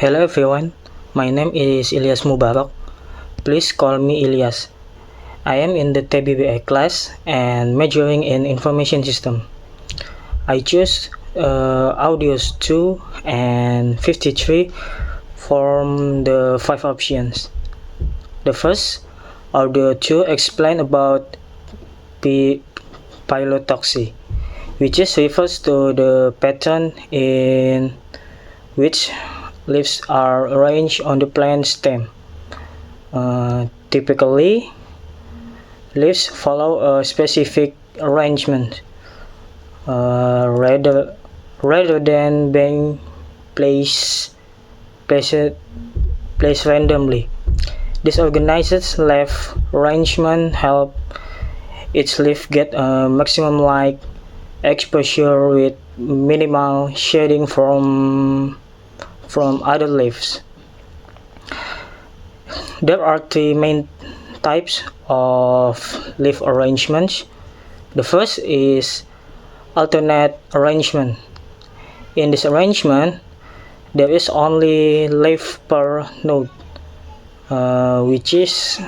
Hello everyone, my name is Ilyas Mubarak. Please call me Ilyas. I am in the TBBI class and majoring in information system. I choose audios 2 and 53 from the 5 options. The first, audio 2 explain about phyllotoxy, which refers to the pattern in which leaves are arranged on the plant stem. Typically, leaves follow a specific arrangement rather than being placed randomly. This organized leaf arrangement help each leaf get a maximum light exposure with minimal shading from other leaves. There are three main types of leaf arrangements. The first is alternate arrangement. In this arrangement, there is only leaf per node, which is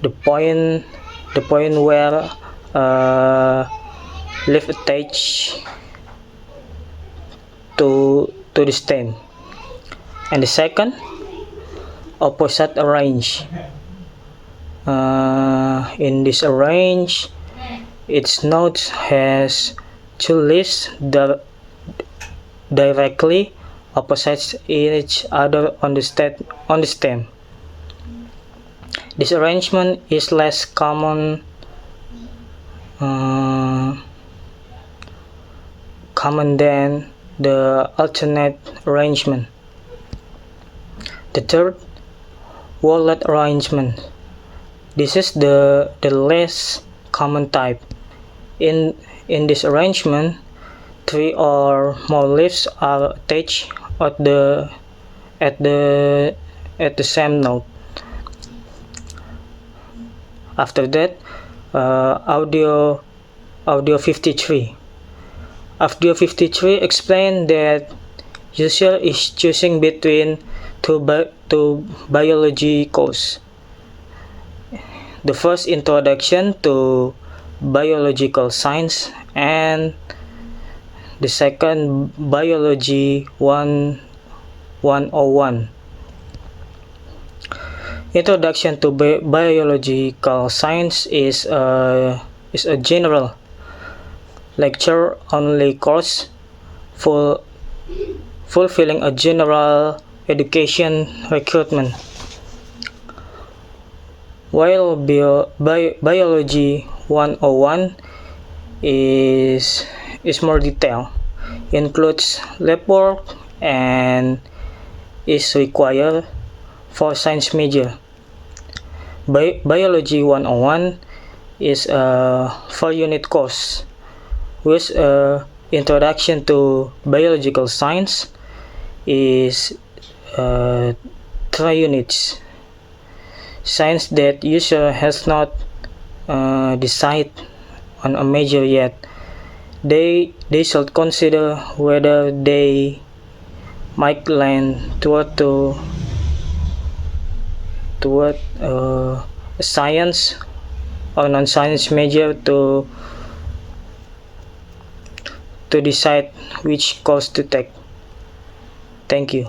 the point where leaf attach to the stem. And the second, opposite arrange. In this arrange, its nodes has two leaves directly opposite each other on the stem. This arrangement is less common than the alternate arrangement. The third, wallet arrangement. This is the less common type. In this arrangement, three or more leaves are attached at the same node. After that, audio 53. Audio 53 explain that user is choosing between two biologicals. The first, introduction to biological science, and the second, biology 101. Introduction to biological science is a general lecture only course fulfilling a general education recruitment, while biology 101 is more detailed, includes lab work, and is required for science major. Biology 101 is a 4-unit course with introduction to biological science is 3 units. Science that user has not decided on a major yet, they should consider whether they might lean toward science or non-science major to decide which course to take. Thank you.